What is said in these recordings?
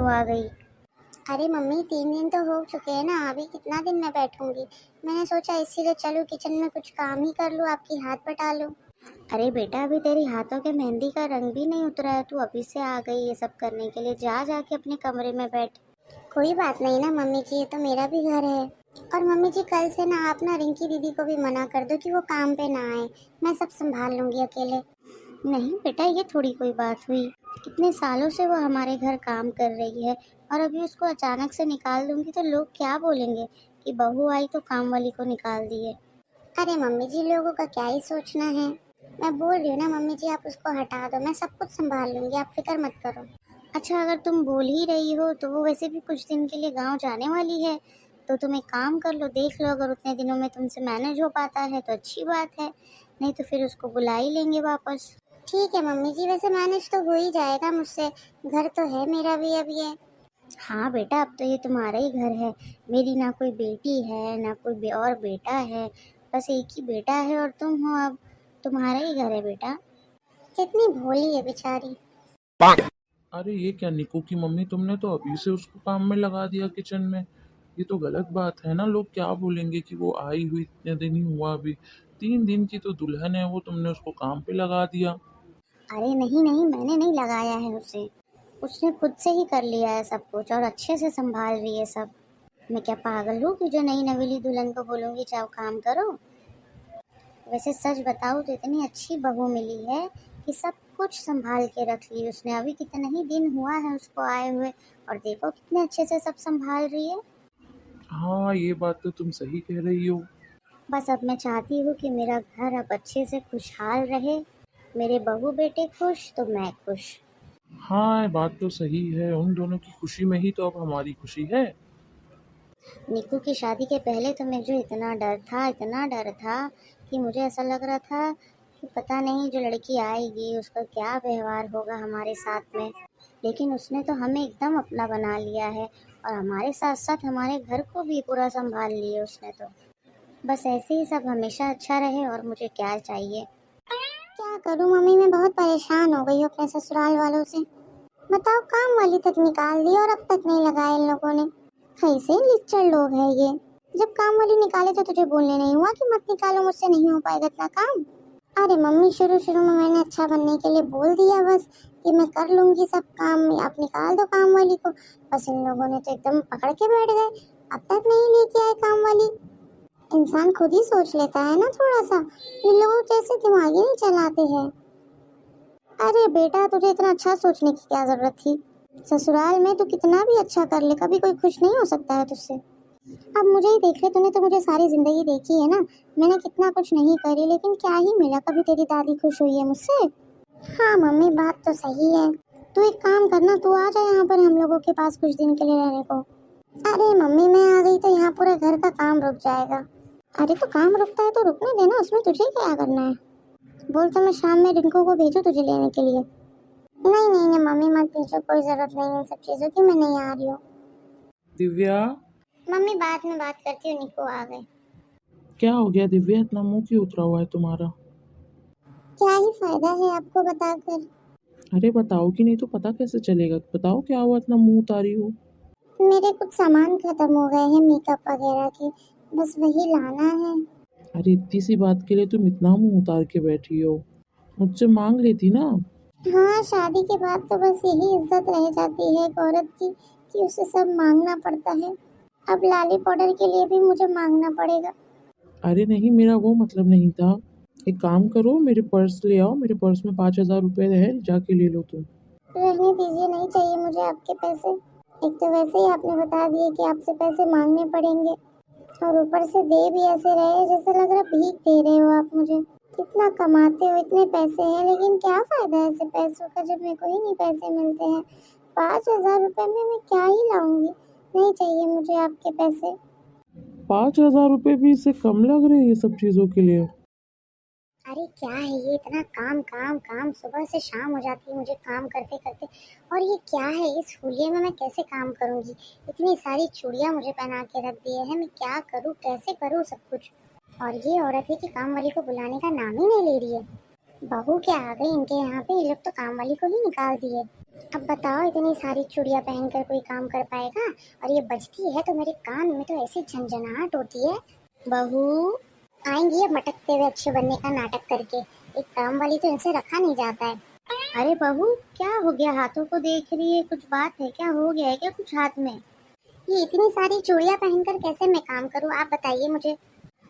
तू आ गई। अरे मम्मी 3 दिन तो हो चुके हैं ना, अभी कितना दिन मैं बैठूंगी। मैंने सोचा इसीलिए चलूँ किचन में कुछ काम ही कर लूँ, आपकी हाथ बटा लूँ। अरे बेटा, अभी तेरी हाथों के मेहंदी का रंग भी नहीं उतरा है, तू अभी से आ गई ये सब करने के लिए। जा जाके अपने कमरे में बैठ। कोई बात नहीं ना मम्मी जी, ये तो मेरा भी घर है। और मम्मी जी कल से ना आप ना रिंकी दीदी को भी मना कर दो कि वो काम पे ना आए, मैं सब संभाल लूंगी अकेले। नहीं बेटा, ये थोड़ी कोई बात हुई। इतने सालों से वो हमारे घर काम कर रही है और अभी उसको अचानक से निकाल दूंगी तो लोग क्या बोलेंगे कि बहू आई तो काम वाली को निकाल दिए। अरे मम्मी जी लोगों का क्या ही सोचना है। मैं बोल रही हूँ ना मम्मी जी, आप उसको हटा दो, मैं सब कुछ संभाल लूंगी, आप फिक्र मत करो। अच्छा, अगर तुम बोल ही रही हो तो वो वैसे भी कुछ दिन के लिए गांव जाने वाली है, तो तुम एक काम कर लो, देख लो अगर उतने दिनों में तुमसे मैनेज हो पाता है तो अच्छी बात है, नहीं तो फिर उसको बुला ही लेंगे वापस। ठीक है मम्मी जी, वैसे मैनेज तो हो ही जाएगा मुझसे, घर तो है मेरा भी अब ये। हाँ बेटा, अब तो ये तुम्हारा ही घर है। मेरी ना कोई बेटी है ना कोई और बेटा है, बस एक ही बेटा है और तुम हो। अब तुम्हारा ही घर है बेटा। कितनी भोली है बेचारी। अरे ये क्या निकू की मम्मी, तुमने तो अभी से उसको काम में लगा दिया किचन में। ये तो गलत बात है ना, लोग क्या बोलेंगे कि वो आई हुई इतने दिन ही हुआ, अभी 3 दिन की तो दुल्हन है वो, तुमने उसको काम पे लगा दिया। अरे नहीं नहीं, मैंने नहीं लगाया है उसे, उसने खुद से ही कर लिया है सब कुछ और अच्छे से संभाल रही है सब। मैं क्या पागल हूँ कि जो नई नवेली दुल्हन को बोलूँगी जाओ काम करो। वैसे सच बताऊँ तो इतनी अच्छी बहू मिली है कि सब कुछ संभाल के रख ली उसने। अभी कितने ही दिन हुआ है उसको आए हुए और देखो कितने अच्छे से सब संभाल रही है। हाँ ये बात तो तुम सही कह रही हो। बस अब मैं चाहती हूँ कि मेरा घर अब अच्छे से खुशहाल रहे, मेरे बहू बेटे खुश तो मैं खुश। हाँ ये बात तो सही है, उन दोनों की खुशी में ही तो अब हमारी खुशी है। निकू की शादी के पहले तो मुझे इतना डर था, इतना डर था कि मुझे ऐसा लग रहा था कि पता नहीं जो लड़की आएगी उसका क्या व्यवहार होगा हमारे साथ में। लेकिन उसने तो हमें एकदम अपना बना लिया है और हमारे साथ साथ हमारे घर को भी पूरा संभाल लिया उसने तो। बस ऐसे ही सब हमेशा अच्छा रहे और मुझे क्या चाहिए। क्या करूँ मम्मी, मैं बहुत परेशान हो गई हूँ अपने ससुराल वालों से। बताओ, काम वाली तक निकाल दी और अब तक नहीं लगाए इन लोगों ने। कैसे लिच्चड़ लोग हैं ये। जब काम वाली निकाले तो तुझे बोलने नहीं हुआ कि मत निकालो, मुझसे नहीं हो पाएगा इतना काम। अरे मम्मी, शुरू शुरू में मैंने अच्छा बनने के लिए बोल दिया बस कि मैं कर लूंगी सब काम, आप निकाल दो काम वाली को। बस इन लोगों ने तो एकदम पकड़ के बैठ गए, अब तक नहीं लेके आए काम वाली। इंसान खुद ही सोच लेता है ना थोड़ा सा, इन लोगों जैसे दिमाग ही नहीं चलाते हैं। अरे बेटा, तुझे इतना अच्छा सोचने की क्या जरूरत थी। ससुराल में तू कितना भी अच्छा कर ले, कभी कोई खुश नहीं हो सकता है तुझसे। अब मुझे ही देख ले, तूने तो मुझे सारी जिंदगी देखी है ना, मैंने कितना कुछ नहीं करी लेकिन क्या ही मिला, कभी तेरी दादी खुश हुई है मुझसे। हाँ मम्मी, बात तो सही है। तू एक काम करना, तू आ जा यहाँ पर हम लोगों के पास कुछ दिन के लिए रहने को। अरे मम्मी, मैं आ गई तो यहाँ पूरे घर का काम रुक जाएगा। अरे तो काम रुकता है तो रुकने देना, उसमें तुझे क्या करना है। बोल तो मैं शाम में रिंकू को भेजू तुझे लेने के लिए। नहीं नहीं नहीं मम्मी, मत भेजो, कोई जरूरत नहीं है सब चीजों की, मैं नहीं आ रही हूँ। दिव्या, मम्मी बाद में बात करती हूँ, निको आ गए। क्या हो गया दिव्या, इतना मुंह क्यों उतरा हुआ है तुम्हारा? क्या ही फायदा है आपको बताकर। अरे बताओ कि नहीं तो पता कैसे चलेगा, बताओ क्या हुआ इतना मुंह उतारी हो। मेरे कुछ सामान खत्म हो गए हैं मेकअप वगैरह के, बस वही लाना है। अरे इतनी सी बात के लिए तुम इतना मुंह उतार के बैठी हो, मुझसे मांग लेती ना। हाँ, शादी के बाद तो बस यही इज्जत रह जाती है एक औरत की कि उसे सब मांगना पड़ता है। अब लाली पाउडर के लिए भी मुझे मांगना पड़ेगा। अरे नहीं, मेरा वो मतलब नहीं था। एक काम करो, मेरे पर्स ले आओ, मेरे पर्स में 5,000 रुपए है, जाके ले लो तुम। रहने दीजिए, नहीं चाहिए मुझे आपके पैसे। एक तो वैसे ही आपने बता दिए कि आपसे पैसे मांगने पड़ेंगे, और ऊपर से दे भी ऐसे रहे जैसे लग रहा भीख दे रहे हो आप मुझे। इतना कमाते हो, इतने पैसे हैं, लेकिन क्या फायदा है ऐसे पैसों का जब मेरे को ही नहीं पैसे मिलते हैं। 5,000 रुपए में मैं क्या ही लाऊंगी। नहीं चाहिए मुझे आपके पैसे। 5,000 रुपए भी इससे कम लग रहे हैं ये सब चीजों के लिए? अरे क्या है ये, इतना काम काम काम, सुबह से शाम हो जाती है मुझे काम करते करते। और ये क्या है, इस हुलिये में मैं कैसे काम करूंगी। इतनी सारी चूड़ियां मुझे पहना के रख दिए हैं, मैं क्या करूँ, कैसे करूँ सब कुछ। और ये औरत है कि काम वाली को बुलाने का नाम ही नहीं ले रही है। बहू क्या आ गई इनके यहाँ पे, ये लोग तो काम वाली को ही निकाल दिए। अब बताओ, इतनी सारी चूड़ियाँ पहनकर कोई काम कर पाएगा? और ये बजती है तो मेरे कान में तो ऐसी झंझनाहट होती है। बहू, आएंगी अब मटकते हुए अच्छे बनने का नाटक करके। एक काम वाली तो इनसे रखा नहीं जाता है। अरे बहू, क्या हो गया? हाथों को देख रही है, कुछ बात है क्या? हो गया है क्या कुछ हाथ में? ये इतनी सारी चूड़ियाँ पहनकर कैसे मैं काम करूँ, आप बताइए मुझे।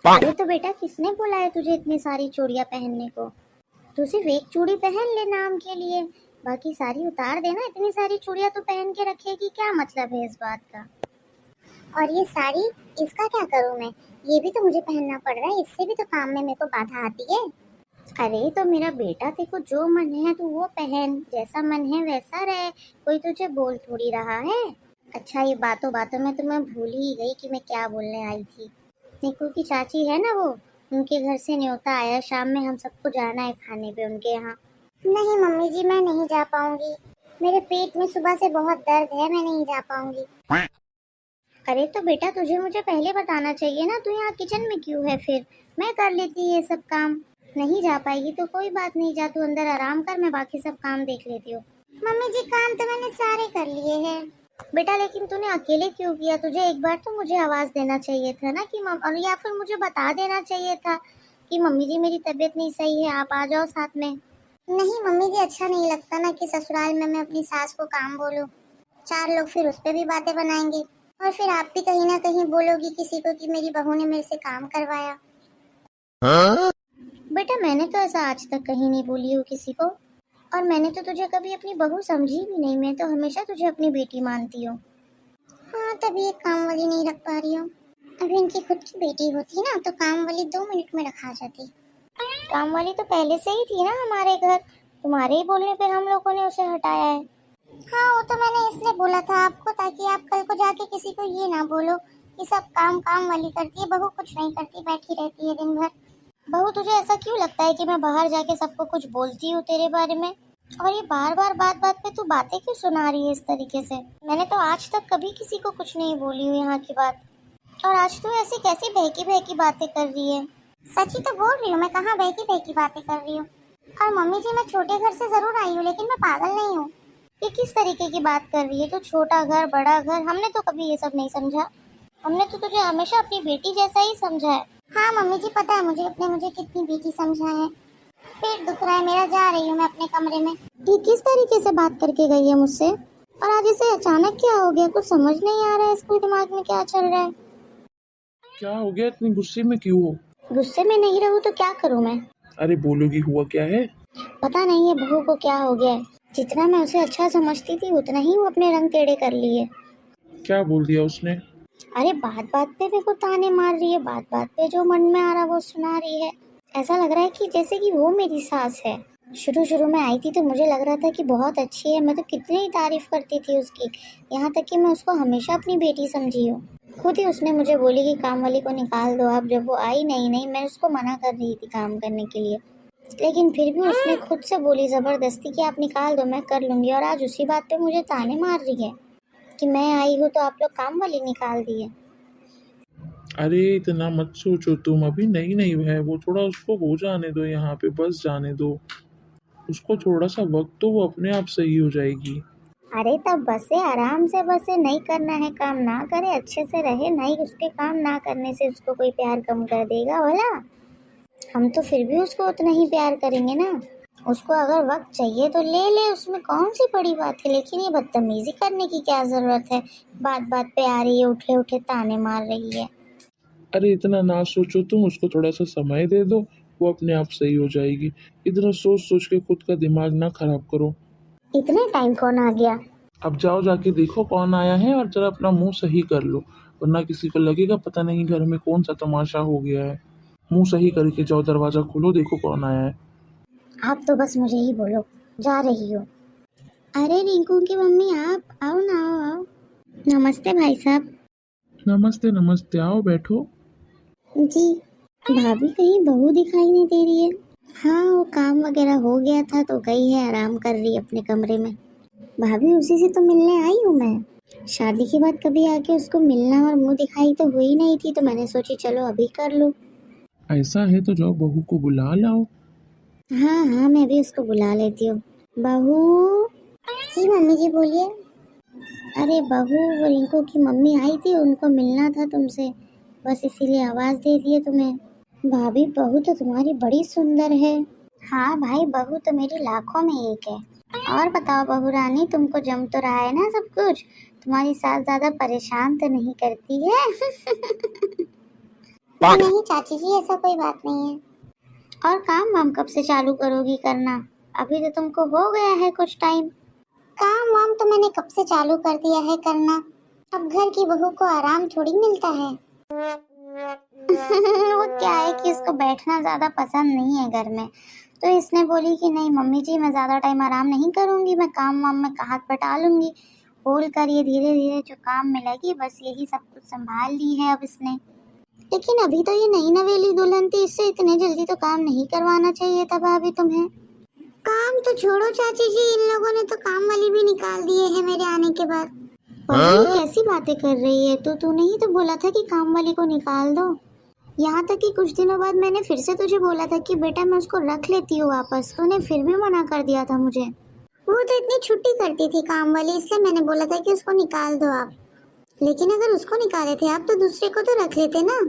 अरे तो बेटा, किसने बोला है तुझे इतनी सारी चूड़ियाँ पहनने को? तू सिर्फ एक चूड़ी पहन ले नाम के लिए, बाकी सारी उतार देना। इतनी सारी चूड़ियाँ तू पहन के रखेगी, क्या मतलब है इस बात का? और ये साड़ी, इसका क्या करूँ मैं? ये भी तो मुझे पहनना पड़ रहा है, इससे भी तो काम में मेरे को बाधा आती है। अरे तो मेरा बेटा, तेरे को जो मन है तू वो पहन, जैसा मन है वैसा रहे, कोई तुझे बोल थोड़ी रहा है। अच्छा, ये बातों बातों में तो मैं भूल ही गई कि मैं क्या बोलने आई थी। निकू की चाची है ना वो, उनके घर से न्योता आया, शाम में हम सबको जाना है खाने पे उनके यहाँ। नहीं मम्मी जी, मैं नहीं जा पाऊंगी। मेरे पेट में सुबह से बहुत दर्द है, मैं नहीं जा पाऊंगी। अरे तो बेटा, तुझे मुझे पहले बताना चाहिए ना, तू यहाँ किचन में क्यों है? फिर मैं कर लेती ये सब काम। नहीं जा पाएगी तो कोई बात नहीं, जा तू अंदर आराम कर, मैं बाकी सब काम देख लेती हूँ। मम्मी जी, काम तो मैंने सारे कर लिए हैं। बेटा लेकिन तूने अकेले क्यों किया? तुझे एक बार तो मुझे आवाज देना चाहिए था ना कि और या फिर मुझे बता देना चाहिए था कि मम्मी जी मेरी तबीयत नहीं सही है, आप आ जाओ साथ में। नहीं मम्मी जी, अच्छा नहीं लगता ना कि ससुराल में मैं अपनी सास को काम बोलूं। 4 लोग फिर उस पर भी बातें बनाएंगे, और फिर आप भी कहीं ना कहीं बोलोगी किसी को कि मेरी बहू ने मेरे से काम करवाया। बेटा मैंने तो ऐसा आज तक कहीं नहीं बोली हूँ किसी को, और मैंने तो तुझे कभी अपनी बहू समझी भी नहीं। मैं तो हमेशा तुझे अपनी बेटी मानती हूँ। हाँ, तभी एक काम वाली नहीं रख पा रही हूँ। अगर इनकी खुद की बेटी होती ना तो काम वाली 2 मिनट में रखा जाती। काम वाली तो पहले से ही थी ना हमारे घर, तुम्हारे ही बोलने पे हम लोगों ने उसे हटाया है। हाँ, वो तो मैंने इसलिए बोला था आपको, ताकि आप कल को जाके किसी को ये ना बोलो कि सब काम काम वाली करती है, बहू कुछ नहीं करती, बैठी रहती है दिन भर। बहू, तुझे ऐसा क्यों लगता है कि मैं बाहर जाके सबको कुछ बोलती हूँ तेरे बारे में? और ये बार बार बात बात पे तू बातें क्यों सुना रही है इस तरीके से? मैंने तो आज तक कभी किसी को कुछ नहीं बोली हूँ यहाँ की बात, और आज तू ऐसी कैसी बहकी बहकी बातें कर रही है? सच्ची तो बोल रही हूँ, मैं कहाँ बहकी बहकी बातें कर रही हूँ। और मम्मी जी, मैं छोटे घर से जरूर आई हूँ, लेकिन मैं पागल नहीं हूँ। ये किस तरीके की बात कर रही है? तो छोटा घर बड़ा घर, हमने तो कभी ये सब नहीं समझा। हमने तो तुझे हमेशा अपनी बेटी जैसा ही समझा है। हाँ मम्मी जी, पता है मुझे कितनी बेटी समझा है। पेट दुख रहा है मेरा, जा रही हूँ मैं अपने कमरे में। ये किस तरीके से बात करके गई है मुझसे? और आज इसे अचानक क्या हो गया? कुछ समझ नहीं आ रहा है, इसके दिमाग में क्या चल रहा है? क्या हो गया? इतनी गुस्से में क्यों हो? गुस्से में नहीं रहूँ तो क्या करूँ मैं? अरे बोलोगी, हुआ क्या है? पता नहीं है बहू को क्या हो गया है। जितना मैं उसे अच्छा समझती थी उतना ही वो अपने रंग टेढ़े कर लिए। क्या बोल दिया उसने? अरे बात बात पे मेरे को ताने मार रही है, बात बात पे जो मन में आ रहा वो सुना रही है। ऐसा लग रहा है कि जैसे कि वो मेरी सास है। शुरू शुरू में आई थी तो मुझे लग रहा था कि बहुत अच्छी है, मैं तो कितनी ही तारीफ करती थी उसकी, यहाँ तक कि मैं उसको हमेशा अपनी बेटी समझी हूँ। खुद ही उसने मुझे बोली कि काम वाली को निकाल दो आप। जब वो आई, नहीं मैं उसको मना कर रही थी काम करने के लिए, लेकिन फिर भी उसने खुद से बोली ज़बरदस्ती कि आप निकाल दो, मैं कर लूँगी। और आज उसी बात पे मुझे ताने मार रही है कि मैं आई हूँ तो आप लोग काम वाली निकाल दिए। अरे इतना मत सोचो तुम, अभी नई नई है वो, थोड़ा उसको हो जाने दो, यहाँ पे बस जाने दो उसको थोड़ा सा वक्त, तो वो अपने आप सही हो जाएगी। अरे तब बसे, आराम से बसे, नहीं करना है काम ना करे, अच्छे से रहे, नहीं उसके काम ना करने से उसको कोई प्यार कम कर देगा भला? हम तो फिर भी उसको उतना ही प्यार करेंगे ना। उसको अगर वक्त चाहिए तो ले ले, उसमें कौन सी बड़ी बात है। लेकिन ये बदतमीजी करने की क्या जरूरत है? बात बात पे आ रही है, उठे उठे ताने मार रही है। अरे इतना ना सोचो तुम, उसको थोड़ा सा समय दे दो, वो अपने आप सही हो जाएगी। इतना सोच सोच के खुद का दिमाग ना खराब करो। इतने टाइम कौन आ गया? अब जाओ जाके देखो कौन आया है, और जरा अपना मुंह सही कर लो, वरना किसी को लगेगा पता नहीं घर में कौन सा तमाशा हो गया है। मुंह सही करके जाओ, दरवाजा खोलो, देखो कौन आया है। आप तो बस मुझे ही बोलो, जा रही हो। अरे रिंकू की मम्मी, आप आओ ना, आओ। नमस्ते भाई साहब। नमस्ते नमस्ते, आओ बैठो। जी। भाभी, कहीं बहू दिखाई नहीं दे रही है? हाँ, वो काम वगैरह हो गया था तो गई है, आराम कर रही है अपने कमरे में। भाभी, उसी से तो मिलने आई हूँ मैं। शादी के बाद कभी आके उसको मिलना और मुंह दिखाई तो हुई नहीं थी, तो मैंने सोची चलो अभी कर लूँ। ऐसा है तो जाओ बहू को बुला लाओ। हाँ मैं भी उसको बुला लेती हूँ। बहू, जी मम्मी जी बोलिए। अरे बहू, वो रिंकू की मम्मी आई थी, उनको मिलना था तुमसे, बस इसीलिए आवाज़ दे दिए तुम्हें। भाभी, बहू तो तुम्हारी बड़ी सुंदर है। हाँ भाई, बहू तो मेरी लाखों में एक है। और बताओ बहू रानी, तुमको जम तो रहा है ना सब कुछ? तुम्हारी सास ज़्यादा परेशान तो नहीं करती है? नहीं चाची जी, ऐसा कोई बात नहीं है। और काम वाम कब से चालू करोगी करना? अभी तो तुमको हो गया है कुछ टाइम। काम वाम तो मैंने कब से चालू कर दिया है करना। अब घर की बहू को आराम थोड़ी मिलता है। वो क्या है कि इसको बैठना ज़्यादा पसंद नहीं है घर में, तो इसने बोली कि नहीं मम्मी जी, मैं ज़्यादा टाइम आराम नहीं करूँगी, मैं काम वाम में हाथ बटा लूँगी। बोल कर ये धीरे धीरे जो काम में लगी, बस यही सब कुछ संभाल ली है अब इसने। लेकिन अभी तो ये नई नवेली दुल्हन थी, इससे इतने जल्दी तो काम नहीं करवाना चाहिए था भाभी तुम्हें। काम तो छोड़ो चाची जी, इन लोगों ने तो काम वाली भी निकाल दिए है मेरे आने के बाद। बहू, कैसी बातें कर रही है तूने ही तो बोला था कि काम वाली को निकाल दो। यहाँ तक कि कुछ दिनों बाद मैंने फिर से तुझे बोला था कि बेटा मैं उसको रख लेती हूँ वापस, तूने फिर भी मना कर दिया था मुझे। वो तो इतनी छुट्टी करती थी काम वाली, इसलिए मैंने बोला था कि उसको निकाल दो आप। लेकिन अगर उसको निकाले थे आप तो दूसरे को तो रख लेते ना।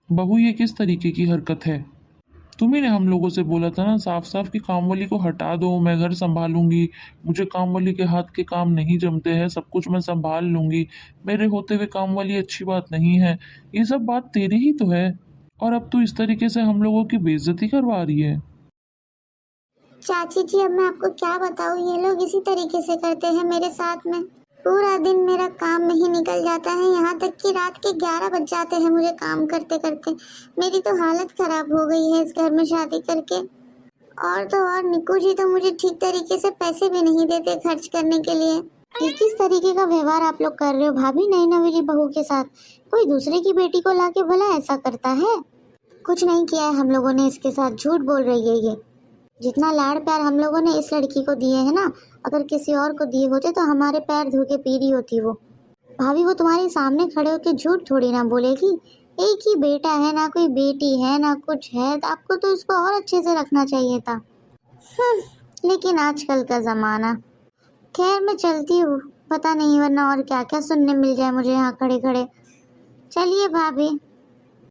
बहू, ये किस तरीके की हरकत है? तुम्ही ने हम लोगों से बोला था ना साफ साफ कि काम वाली को हटा दो, मैं घर संभालूंगी, मुझे काम वाली के हाथ के काम नहीं जमते हैं, सब कुछ मैं संभाल लूंगी, मेरे होते हुए काम वाली अच्छी बात नहीं है। ये सब बात तेरी ही तो है, और अब तू इस तरीके से हम लोगों की बेइज्जती करवा रही है। चाची जी, अब मैं आपको क्या बताऊँ, ये लोग इसी तरीके से करते हैं मेरे साथ में। पूरा दिन मेरा काम में ही निकल जाता है, यहाँ तक कि रात के 11 बज जाते हैं मुझे काम करते करते। मेरी तो हालत खराब हो गई है इस घर में शादी करके। और तो और निकू जी तो मुझे ठीक तरीके से पैसे भी नहीं देते खर्च करने के लिए। ये किस तरीके का व्यवहार आप लोग कर रहे हो भाभी नई नवेली बहू के साथ? कोई दूसरे की बेटी को लाके भला ऐसा करता है? कुछ नहीं किया है हम लोगों ने इसके साथ, झूठ बोल रही है ये। जितना लाड़ प्यार हम लोगों ने इस लड़की को दिए है ना, अगर किसी और को दिए होते तो हमारे पैर धो के पी रही होती वो। भाभी, वो तुम्हारे सामने खड़े होके झूठ थोड़ी ना बोलेगी। एक ही बेटा है, ना कोई बेटी है ना कुछ है, तो आपको तो उसको और अच्छे से रखना चाहिए था। लेकिन आजकल का ज़माना। खैर मैं चलती हूँ, पता नहीं वरना और क्या क्या सुनने मिल जाए मुझे यहाँ खड़े खड़े। चलिए भाभी,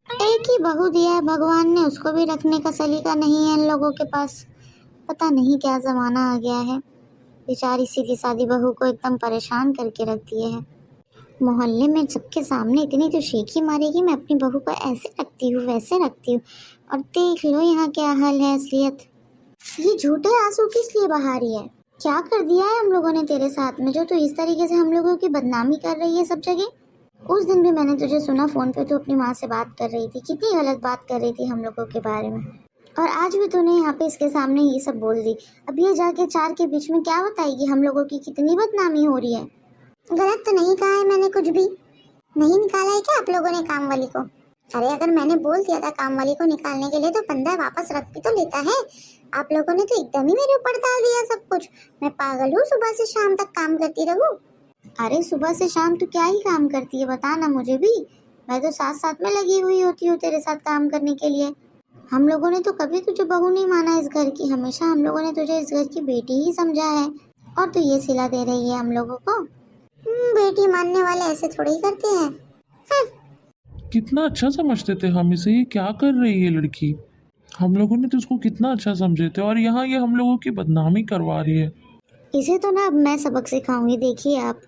एक ही बहू दिया है भगवान ने, उसको भी रखने का सलीका नहीं है इन लोगों के पास। पता नहीं क्या ज़माना आ गया है, बेचारी सीधी सादी बहू को एकदम परेशान करके रख दिए है। मोहल्ले में सबके सामने इतनी तो शेखी मारेगी, मैं अपनी बहू को ऐसे रखती हूँ वैसे रखती हूँ, और देख लो यहाँ क्या हाल है असलियत। ये झूठे आंसू किस लिए बहा रही है? क्या कर दिया है हम लोगों ने तेरे साथ में जो तू इस तरीके से हम लोगों की बदनामी कर रही है सब जगह? उस दिन भी मैंने तुझे सुना फोन पे, तो अपनी माँ से बात कर रही थी, कितनी गलत बात कर रही थी हम लोगों के बारे में, और आज भी तूने यहाँ पे इसके सामने ये सब बोल दी। अब ये जाके चार के बीच में क्या बताएगी हम लोगों की कितनी बदनामी हो रही है? गलत तो नहीं कहा है मैंने कुछ भी। नहीं निकाला है क्या आप लोगों ने काम वाली को? अरे अगर मैंने बोल दिया था काम वाली को निकालने के लिए तो बंदा वापस रख भी तो लेता है। आप लोगों ने तो एकदम ही मेरे ऊपर डाल दिया सब कुछ। मैं पागल हूँ सुबह से शाम तक काम करती रहूँ? अरे सुबह से शाम तू क्या ही काम करती है बता ना मुझे भी। मैं तो साथ साथ में लगी हुई होती हूँ तेरे साथ काम करने के लिए। हम लोगों ने तो कभी तुझे बहू नहीं माना इस घर की, हमेशा हम लोगों ने तुझे इस घर की बेटी ही समझा है, और तू ये सिला दे रही है हम लोगों को। बेटी मानने वाले ऐसे थोड़ी ही करते हैं। कितना अच्छा समझते थे हम इसे, ये क्या कर रही है लड़की? हम लोगों ने तो उसको कितना अच्छा समझे थे, और यहाँ ये हम लोगों की बदनामी करवा रही है। इसे तो ना अब मैं सबक सिखाऊंगी, देखिए आप।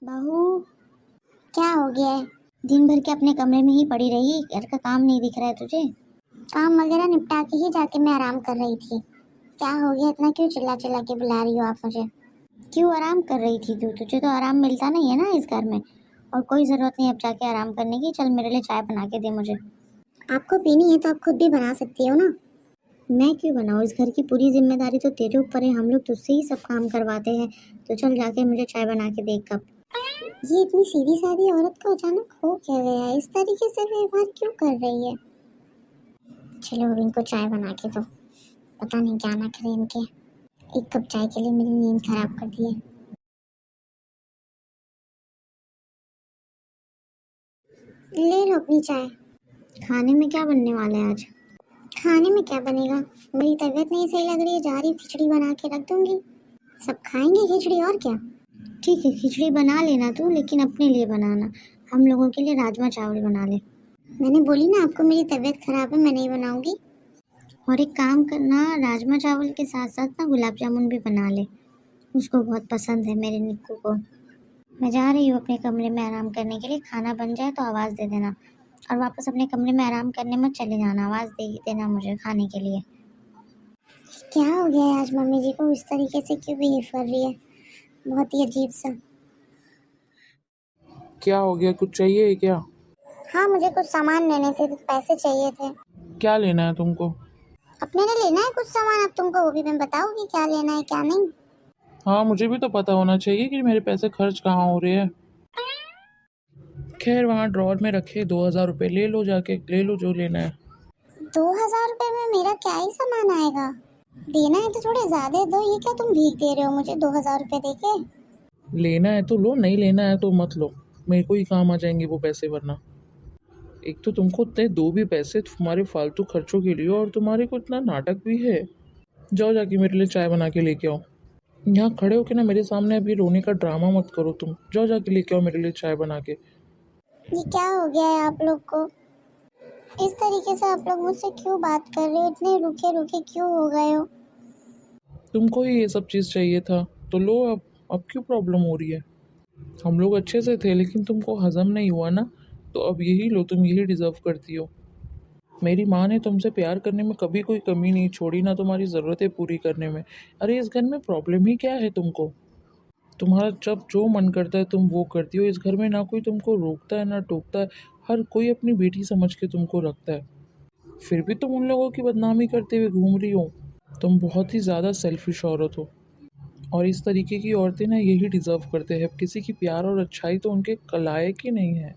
बहू, क्या हो गया है? दिन भर के अपने कमरे में ही पड़ी रही, घर का काम नहीं दिख रहा है तुझे? काम वगैरह निपटा के ही जाके मैं आराम कर रही थी। क्या हो गया, इतना क्यों चिल्ला चिल्ला के बुला रही हो आप मुझे? क्यों आराम कर रही थी तू? तुझे तो आराम मिलता नहीं है ना इस घर में, और कोई ज़रूरत नहीं अब जाके आराम करने की। चल मेरे लिए चाय बना के दे मुझे। आपको पीनी है तो आप खुद भी बना सकती हो ना। मैं क्यों बनाऊँ? इस घर की पूरी जिम्मेदारी तो तेरे ऊपर है, हम लोग तुझसे ही सब काम करवाते हैं, तो चल जाके मुझे चाय बना के दे कप। ये इतनी सीधी सादी औरत को अचानक हो क्या गया है, इस तरीके से व्यवहार क्यों कर रही है? चलो अब इनको चाय बना के दो, पता नहीं क्या ना करे इनके। एक कप चाय के लिए मेरी नींद खराब कर दी है। ले लो अपनी चाय। खाने में क्या बनने वाला है आज? खाने में क्या बनेगा, मेरी तबीयत नहीं सही लग रही है, जा रही खिचड़ी बना के रख दूंगी। सब खाएंगे खिचड़ी और क्या। ठीक है, खिचड़ी बना लेना तू, लेकिन अपने लिए बनाना। हम लोगों के लिए राजमा चावल बना ले। मैंने बोली ना आपको मेरी तबीयत खराब है, मैं नहीं बनाऊंगी। और एक काम करना, राजमा चावल के साथ साथ ना गुलाब जामुन भी बना ले, उसको बहुत पसंद है मेरे निक्कू को। मैं जा रही हूँ अपने कमरे में आराम करने के लिए। खाना बन जाए तो आवाज़ दे देना, और वापस अपने कमरे में आराम करने मत चले जाना। आवाज़ दे देना मुझे खाने के लिए। क्या हो गया है आज मम्मी जी को, इस तरीके से क्यों बिहेव कर रही है, बहुत ही अजीब सा। क्या हो गया, कुछ चाहिए क्या? हाँ मुझे कुछ सामान लेने थे, कुछ पैसे चाहिए थे। क्या लेना है तुमको? अपने लिए लेना है कुछ सामान, अब तुमको वो भी मैं बताऊंगी क्या लेना है क्या नहीं। हाँ, मुझे भी तो पता होना चाहिए कि मेरे पैसे खर्च कहाँ हो रहे हैं। खैर, वहाँ ड्रॉर में रखे 2,000 रुपये, ले लो, जाके ले लो जो लेना है। 2000 रुपये में मेरा क्या ही सामान आएगा। देना है तो थोड़े ज्यादा दो, ये क्या तुम भीख दे रहे हो मुझे 2000 रुपये देके। लेना है तो लो, नहीं लेना है तो मत लो। मेरे को ही काम आ जाएंगे वो पैसे, वरना एक तो तुमको इतने दो भी पैसे तुम्हारे फालतू खर्चों के लिए, और तुम्हारे को इतना नाटक भी है। जाओ जाके मेरे लिए चाय बना के लेके आओ। यहाँ खड़े होके ना मेरे सामने अभी रोने का ड्रामा मत करो तुम। जाओ जाके लेके आओ मेरे लिए चाय बना के। ये क्या हो गया है आप लोग को, इस तरीके से आप लोग मुझसे क्यों बात कर रहे हो, इतने रूखे रूखे क्यों हो गए हो। तुमको ही ये सब चीज़ चाहिए था तो लो। अब क्यों प्रॉब्लम हो रही है? हम लोग अच्छे से थे, लेकिन तुमको हजम नहीं हुआ ना, तो अब यही लो, तुम यही डिज़र्व करती हो। मेरी माँ ने तुमसे प्यार करने में कभी कोई कमी नहीं छोड़ी, ना तुम्हारी ज़रूरतें पूरी करने में। अरे इस घर में प्रॉब्लम ही क्या है तुमको? तुम्हारा जब जो मन करता है तुम वो करती हो। इस घर में ना कोई तुमको रोकता है ना टोकता है। हर कोई अपनी बेटी समझ के तुमको रखता है। फिर भी तुम उन लोगों की बदनामी करते हुए घूम रही हो। तुम बहुत ही ज़्यादा सेल्फिश औरत हो, और इस तरीके की औरतें ना यही डिज़र्व करते हैं। किसी की प्यार और अच्छाई तो उनके लायक ही नहीं है।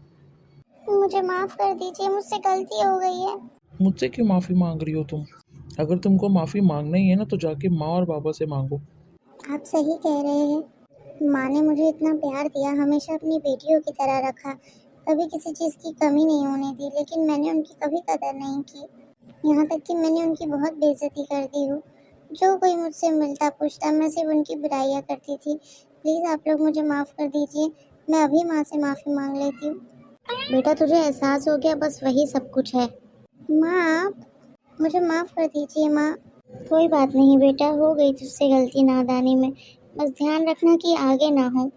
मुझे माफ कर दीजिए, मुझसे गलती हो गई है। मुझसे क्यों माफ़ी मांग रही हो तुम? अगर तुमको माफ़ी मांगना ही है ना, तो जाके माँ और पापा से मांगो। आप सही कह रहे हैं, माँ ने मुझे इतना प्यार दिया, हमेशा अपनी बेटियों की तरह रखा, कभी किसी चीज़ की कमी नहीं होने दी, लेकिन मैंने उनकी कभी कदर नहीं की। यहाँ तक कि मैंने उनकी बहुत बेइज्जती कर दी हूँ। जो कोई मुझसे मिलता पूछता मैं सिर्फ उनकी बुराइयाँ करती थी। प्लीज़ आप लोग मुझे माफ़ कर दीजिए, मैं अभी माँ से माफ़ी मांग लेती हूँ। बेटा तुझे एहसास हो गया, बस वही सब कुछ है। माँ आप मुझे माफ़ कर दीजिए माँ। कोई बात नहीं बेटा, हो गई तुझसे गलती नादानी में। बस ध्यान रखना कि आगे ना हो।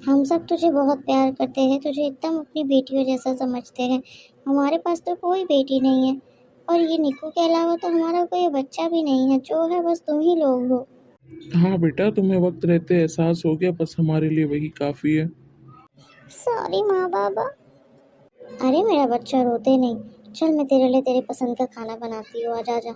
हम सब तुझे बहुत प्यार करते हैं, तुझे एकदम अपनी बेटियों जैसा समझते हैं। हमारे पास तो कोई बेटी नहीं है, और ये निक्कू के अलावा तो हमारा कोई बच्चा भी नहीं है। जो है बस तुम ही लोग हो। हाँ बेटा, तुम्हें वक्त रहते एहसास हो गया, बस हमारे लिए वही काफ़ी है। सॉरी माँ बाबा। अरे मेरा बच्चा, रोते नहीं। चल मैं तेरे लिए तेरे पसंद का खाना बनाती हूँ, आजा आजा।